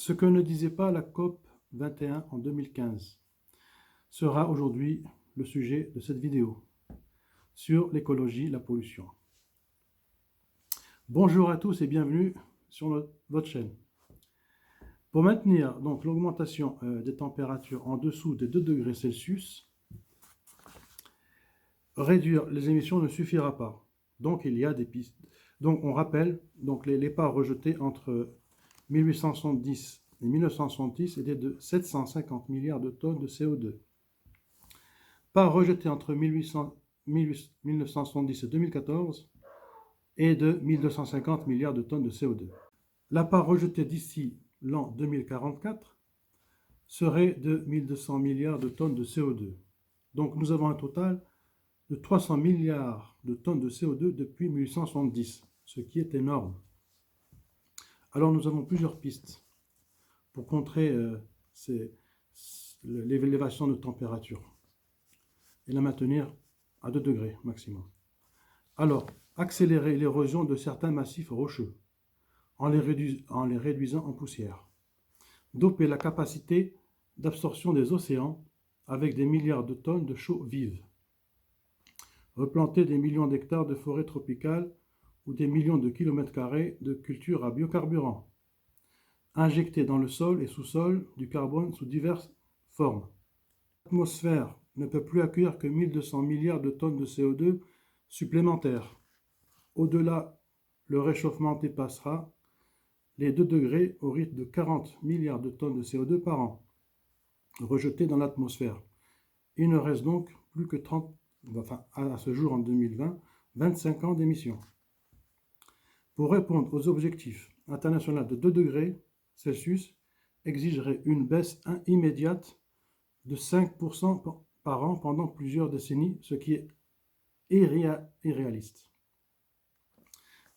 Ce que ne disait pas la COP 21 en 2015 sera aujourd'hui le sujet de cette vidéo sur l'écologie, la pollution. Bonjour à tous et bienvenue sur votre chaîne. Pour maintenir donc l'augmentation des températures en dessous des 2 degrés Celsius, réduire les émissions ne suffira pas. Donc il y a des pistes. Donc on rappelle donc les parts rejetées entre 1870 et 1970 étaient de 750 milliards de tonnes de CO2. Parts rejetées entre 1970 et 2014 est de 1250 milliards de tonnes de CO2. La part rejetée d'ici l'an 2044 serait de 1200 milliards de tonnes de CO2. Donc nous avons un total de 300 milliards de tonnes de CO2 depuis 1870, ce qui est énorme. Alors nous avons plusieurs pistes pour contrer l'élévation de température et la maintenir à 2 degrés maximum. Alors, accélérer l'érosion de certains massifs rocheux en les réduisant en poussière. Doper la capacité d'absorption des océans avec des milliards de tonnes de chaux vives. Replanter des millions d'hectares de forêts tropicales ou des millions de kilomètres carrés de cultures à biocarburants. Injecter dans le sol et sous-sol du carbone sous diverses formes. L'atmosphère ne peut plus accueillir que 1200 milliards de tonnes de CO2 supplémentaires. Au-delà, le réchauffement dépassera les 2 degrés au rythme de 40 milliards de tonnes de CO2 par an, rejetées dans l'atmosphère. Il ne reste donc plus que 30, à ce jour en 2020, 25 ans d'émissions. Pour répondre aux objectifs internationaux de 2 degrés Celsius, exigerait une baisse immédiate de 5% par an pendant plusieurs décennies, ce qui est irréaliste.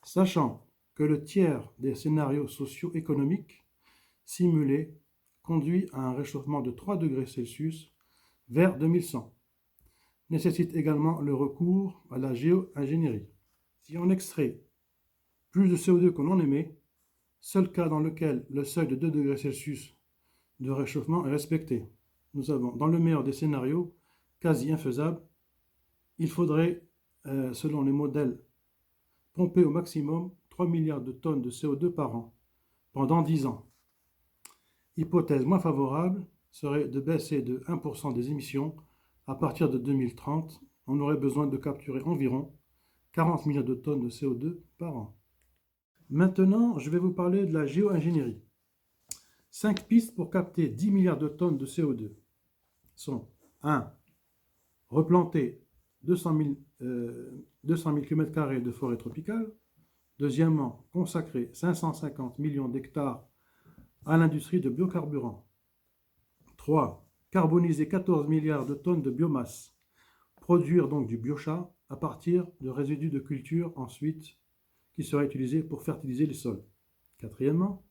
Sachant que le tiers des scénarios socio-économiques simulés conduit à un réchauffement de 3 degrés Celsius vers 2100, nécessite également le recours à la géo-ingénierie. Si on extrait plus de CO2 qu'on en émet, seul cas dans lequel le seuil de 2 degrés Celsius de réchauffement est respecté. Nous avons, dans le meilleur des scénarios, quasi infaisable, il faudrait, selon les modèles, pomper au maximum 3 milliards de tonnes de CO2 par an, pendant 10 ans. Hypothèse moins favorable serait de baisser de 1% des émissions à partir de 2030. On aurait besoin de capturer environ 40 milliards de tonnes de CO2 par an. Maintenant, je vais vous parler de la géo-ingénierie. 5 pistes pour capter 10 milliards de tonnes de CO2 sont 1. Replanter 200 000 km² de forêt tropicale. Deuxièmement, consacrer 550 millions d'hectares à l'industrie de biocarburants. 3. Carboniser 14 milliards de tonnes de biomasse. Produire donc du biochar à partir de résidus de culture ensuite qui seraient utilisés pour fertiliser les sols. Quatrièmement,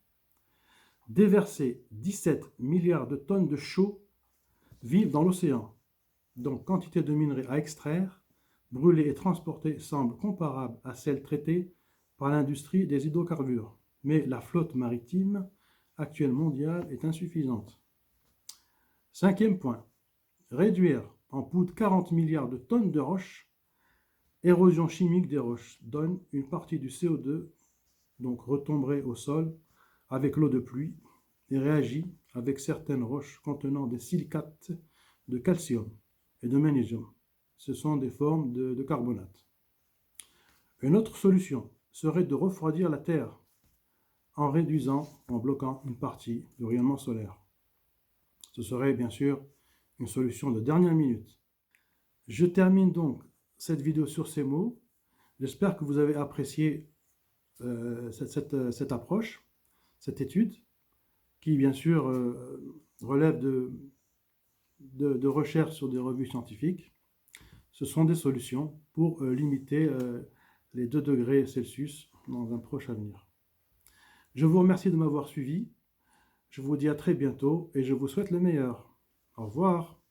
déverser 17 milliards de tonnes de chaux vives dans l'océan. Donc quantité de minerais à extraire, brûler et transporter semble comparable à celle traitée par l'industrie des hydrocarbures. Mais la flotte maritime actuelle mondiale est insuffisante. 5e point, réduire en poudre 40 milliards de tonnes de roches. Érosion chimique des roches donne une partie du CO2, donc retomberait au sol avec l'eau de pluie et réagit avec certaines roches contenant des silicates de calcium et de magnésium. Ce sont des formes de carbonate. Une autre solution serait de refroidir la Terre en bloquant une partie du rayonnement solaire. Ce serait bien sûr une solution de dernière minute. Je termine donc cette vidéo sur ces mots. J'espère que vous avez apprécié cette approche, cette étude, qui bien sûr relève de recherches sur des revues scientifiques. Ce sont des solutions pour limiter les 2 degrés Celsius dans un proche avenir. Je vous remercie de m'avoir suivi. Je vous dis à très bientôt et je vous souhaite le meilleur. Au revoir.